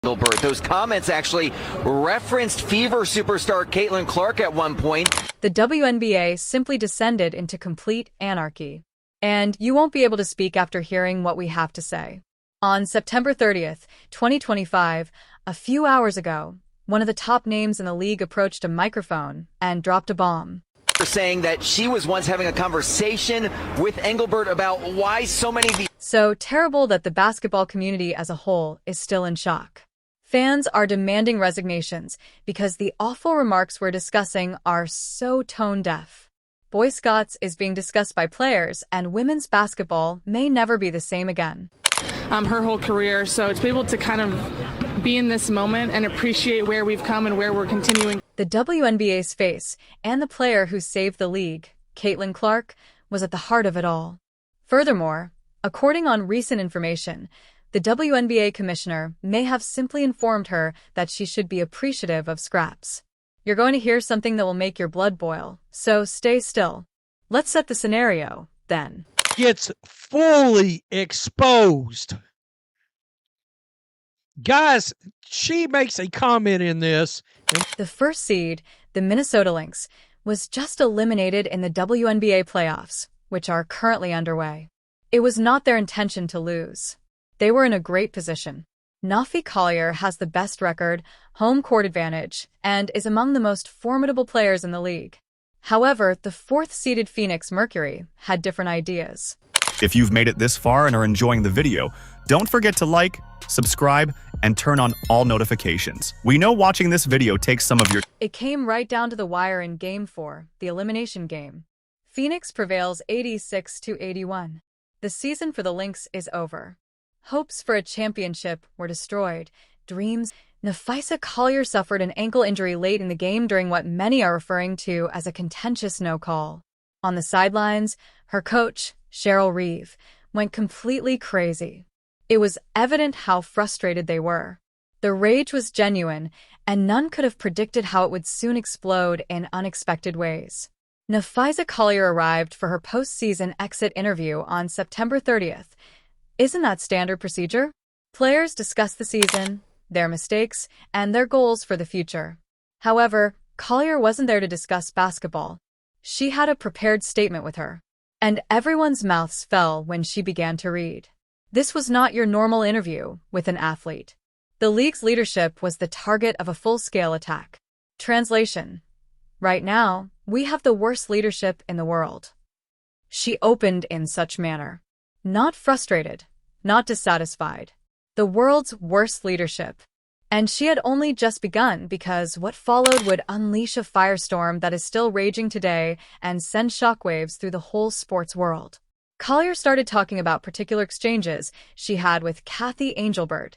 Engelbert. Those comments actually referenced Fever superstar CaitlinClark at one point. The WNBA simply descended into complete anarchy. And you won't be able to speak after hearing what we have to say. On September 30th, 2025, a few hours ago, one of the top names in the league approached a microphone and dropped a bomb. Saying that she was once having a conversation with Engelbert about why so many... So terrible that the basketball community as a whole is still in shock. Fans are demanding resignations because the awful remarks we're discussing are so tone-deaf. Boy Scouts is being discussed by players, and women's basketball may never be the same again. Her whole career, so to be able to kind of be in this moment and appreciate where we've come and where we're continuing. The WNBA's face and the player who saved the league, CaitlinClark, was at the heart of it all. Furthermore, according on recent information, the WNBA commissioner may have simply informed her that she should be appreciative of scraps. You're going to hear something that will make your blood boil, so stay still. Let's set the scenario, then. Gets fully exposed. Guys, she makes a comment in this. The first seed, the Minnesota Lynx, was just eliminated in the WNBA playoffs, which are currently underway. It was not their intention to lose. They were in a great position. Nafi Collier has the best record, home court advantage, and is among the most formidable players in the league. However, the fourth-seeded Phoenix Mercury had different ideas. If you've made it this far and are enjoying the video, don't forget to like, subscribe, and turn on all notifications. We know watching this video takes some of your... It came right down to the wire in Game 4, the elimination game. Phoenix prevails 86-81. The season for the Lynx is over. Hopes for a championship were destroyed. Dreams. Nafisa Collier suffered an ankle injury late in the game during what many are referring to as a contentious no-call. On the sidelines, her coach, Cheryl Reeve, went completely crazy. It was evident how frustrated they were. The rage was genuine, and none could have predicted how it would soon explode in unexpected ways. Nafisa Collier arrived for her postseason exit interview on September 30th. Isn't that standard procedure? Players discuss the season, their mistakes, and their goals for the future. However, Collier wasn't there to discuss basketball. She had a prepared statement with her, and everyone's mouths fell when she began to read. This was not your normal interview with an athlete. The league's leadership was the target of a full-scale attack. Translation: right now, we have the worst leadership in the world. She opened in such manner. Not frustrated, not dissatisfied. The world's worst leadership. And she had only just begun because what followed would unleash a firestorm that is still raging today and send shockwaves through the whole sports world. Collier started talking about particular exchanges she had with Kathy Angelbert,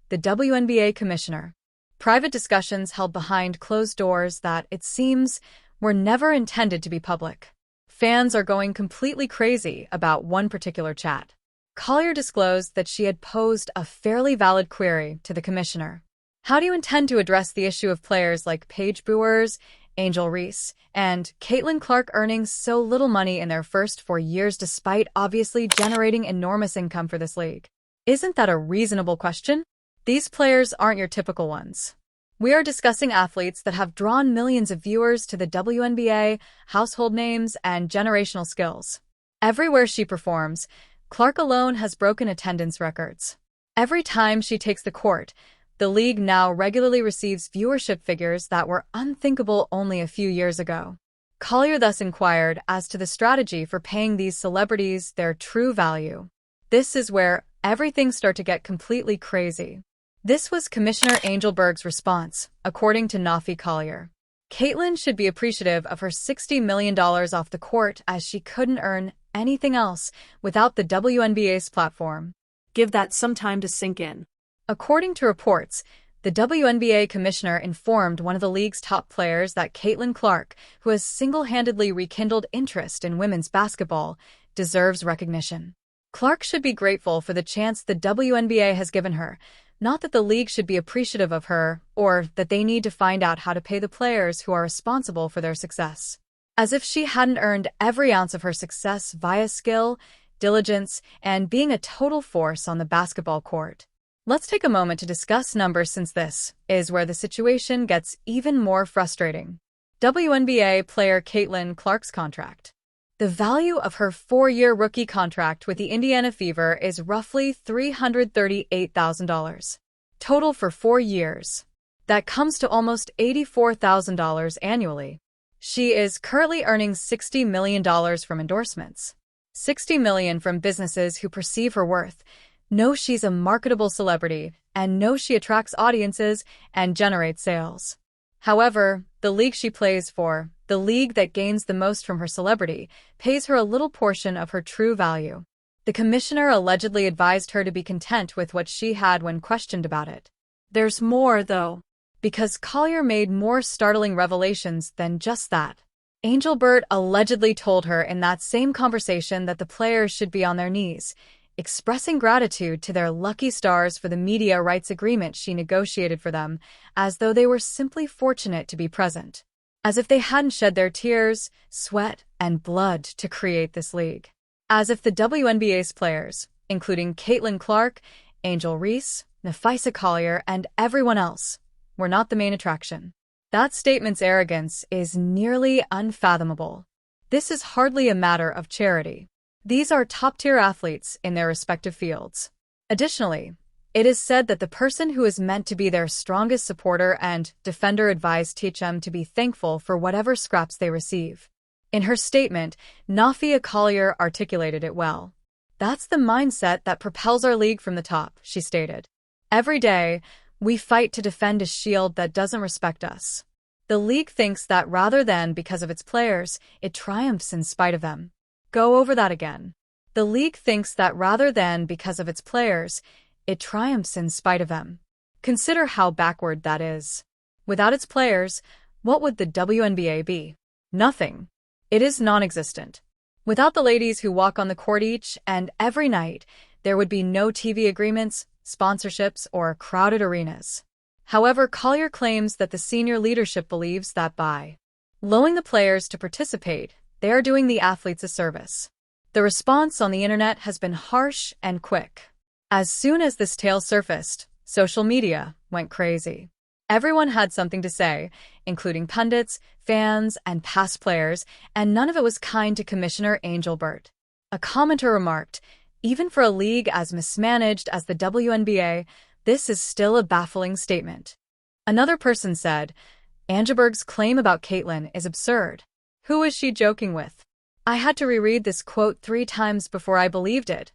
the WNBA commissioner. Private discussions held behind closed doors that, it seems, were never intended to be public. Fans are going completely crazy about one particular chat. Collier disclosed that she had posed a fairly valid query to the commissioner. How do you intend to address the issue of players like Paige Bueckers, Angel Reese, and CaitlinClark earning so little money in their first 4 years despite obviously generating enormous income for this league? Isn't that a reasonable question? These players aren't your typical ones. We are discussing athletes that have drawn millions of viewers to the WNBA, household names, and generational skills. Everywhere she performs, Clark alone has broken attendance records. Every time she takes the court, the league now regularly receives viewership figures that were unthinkable only a few years ago. Collier thus inquired as to the strategy for paying these celebrities their true value. This is where everything started to get completely crazy. This was Commissioner Angelbert's response, according to Nafi Collier. Caitlin should be appreciative of her $60 million off the court as she couldn't earn anything else without the WNBA's platform. Give that some time to sink in. According to reports, the WNBA commissioner informed one of the league's top players that CaitlinClark, who has single-handedly rekindled interest in women's basketball, deserves recognition. Clark should be grateful for the chance the WNBA has given her, not that the league should be appreciative of her or that they need to find out how to pay the players who are responsible for their success. As if she hadn't earned every ounce of her success via skill, diligence, and being a total force on the basketball court. Let's take a moment to discuss numbers since this is where the situation gets even more frustrating. WNBA player CaitlinClark's contract. The value of her 4-year rookie contract with the Indiana Fever is roughly $338,000. Total for 4 years. That comes to almost $84,000 annually. She is currently earning $60 million from endorsements. $60 million from businesses who perceive her worth, know she's a marketable celebrity, and know she attracts audiences and generates sales. However, the league she plays for, the league that gains the most from her celebrity, pays her a little portion of her true value. The commissioner allegedly advised her to be content with what she had when questioned about it. There's more, though, because Collier made more startling revelations than just that. Angelbert allegedly told her in that same conversation that the players should be on their knees, expressing gratitude to their lucky stars for the media rights agreement she negotiated for them, as though they were simply fortunate to be present. As if they hadn't shed their tears, sweat, and blood to create this league. As if the WNBA's players, including CaitlinClark, Angel Reese, Napheesa Collier, and everyone else, were not the main attraction. That statement's arrogance is nearly unfathomable. This is hardly a matter of charity. These are top-tier athletes in their respective fields. Additionally, it is said that the person who is meant to be their strongest supporter and defender advised them to be thankful for whatever scraps they receive. In her statement, Napheesa Collier articulated it well. That's the mindset that propels our league from the top, she stated. Every day, we fight to defend a shield that doesn't respect us. The league thinks that rather than because of its players, it triumphs in spite of them. Go over that again. The league thinks that rather than because of its players, it triumphs in spite of them. Consider how backward that is. Without its players, what would the WNBA be? Nothing. It is non-existent. Without the ladies who walk on the court each and every night, there would be no TV agreements, sponsorships, or crowded arenas. However, Collier claims that the senior leadership believes that by allowing the players to participate, they are doing the athletes a service. The response on the internet has been harsh and quick. As soon as this tale surfaced, social media went crazy. Everyone had something to say, including pundits, fans, and past players, and none of it was kind to Commissioner Angelbert. A commenter remarked, "Even for a league as mismanaged as the WNBA, this is still a baffling statement." Another person said, "Angelbert's claim about Caitlin is absurd. Who is she joking with? I had to reread this quote 3 times before I believed it,"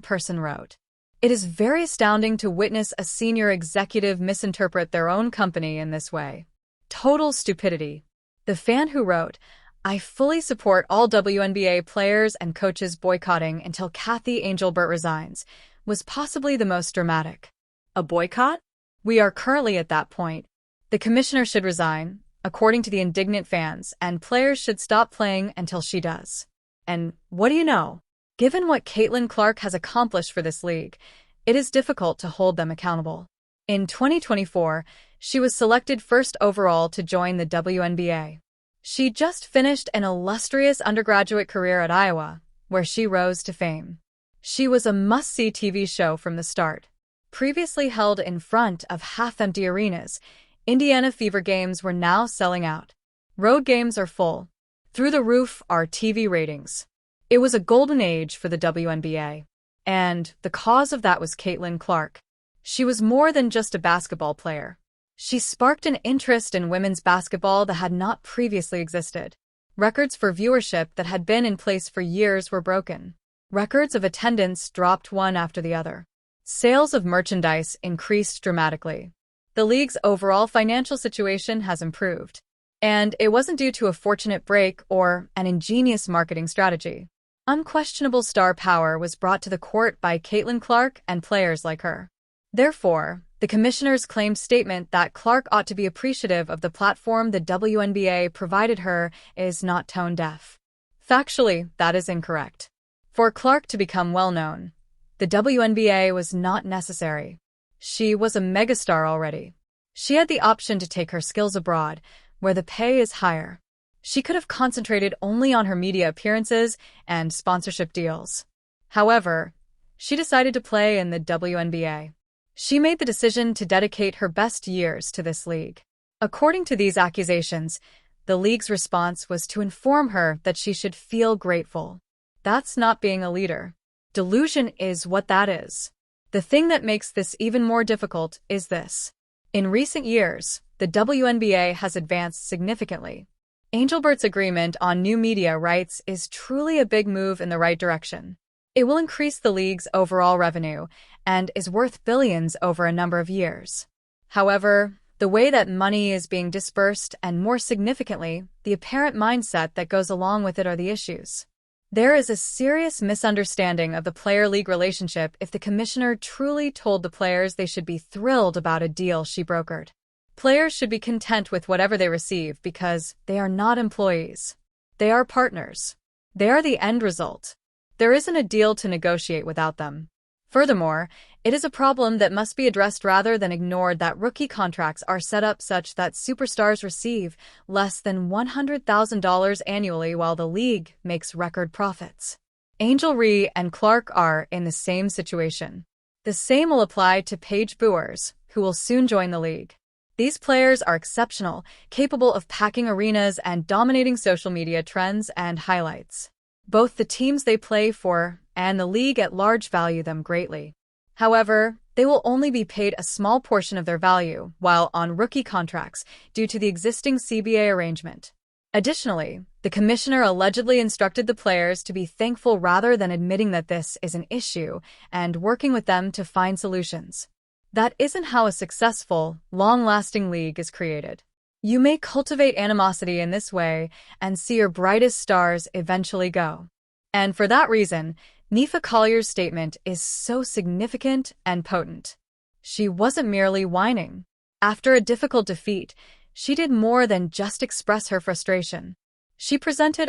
person wrote. It is very astounding to witness a senior executive misinterpret their own company in this way. Total stupidity. The fan who wrote, "I fully support all WNBA players and coaches boycotting until Kathy Angelbert resigns," was possibly the most dramatic. A boycott? We are currently at that point. The commissioner should resign, according to the indignant fans, and players should stop playing until she does. And what do you know? Given what CaitlinClark has accomplished for this league, it is difficult to hold them accountable. In 2024, she was selected first overall to join the WNBA. She just finished an illustrious undergraduate career at Iowa, where she rose to fame. She was a must-see TV show from the start. Previously held in front of half-empty arenas, Indiana Fever games were now selling out. Road games are full. Through the roof are TV ratings. It was a golden age for the WNBA. And the cause of that was CaitlinClark. She was more than just a basketball player. She sparked an interest in women's basketball that had not previously existed. Records for viewership that had been in place for years were broken. Records of attendance dropped one after the other. Sales of merchandise increased dramatically. The league's overall financial situation has improved. And it wasn't due to a fortunate break or an ingenious marketing strategy. Unquestionable star power was brought to the court by CaitlinClark and players like her. Therefore, the commissioner's claimed statement that Clark ought to be appreciative of the platform the WNBA provided her is not tone-deaf. Factually, that is incorrect. For Clark to become well-known, the WNBA was not necessary. She was a megastar already. She had the option to take her skills abroad, where the pay is higher. She could have concentrated only on her media appearances and sponsorship deals. However, she decided to play in the WNBA. She made the decision to dedicate her best years to this league. According to these accusations, the league's response was to inform her that she should feel grateful. That's not being a leader. Delusion is what that is. The thing that makes this even more difficult is this. In recent years, the WNBA has advanced significantly. Angelbert's agreement on new media rights is truly a big move in the right direction. It will increase the league's overall revenue and is worth billions over a number of years. However, the way that money is being dispersed and, more significantly, the apparent mindset that goes along with it are the issues. There is a serious misunderstanding of the player-league relationship if the commissioner truly told the players they should be thrilled about a deal she brokered. Players should be content with whatever they receive because they are not employees. They are partners. They are the end result. There isn't a deal to negotiate without them. Furthermore, it is a problem that must be addressed rather than ignored that rookie contracts are set up such that superstars receive less than $100,000 annually while the league makes record profits. Angel Ree and Clark are in the same situation. The same will apply to Paige Buers, who will soon join the league. These players are exceptional, capable of packing arenas and dominating social media trends and highlights. Both the teams they play for and the league at large value them greatly. However, they will only be paid a small portion of their value while on rookie contracts due to the existing CBA arrangement. Additionally, the commissioner allegedly instructed the players to be thankful rather than admitting that this is an issue and working with them to find solutions. That isn't how a successful, long-lasting league is created. You may cultivate animosity in this way and see your brightest stars eventually go. And for that reason, Nifa Collier's statement is so significant and potent. She wasn't merely whining. After a difficult defeat, she did more than just express her frustration. She presented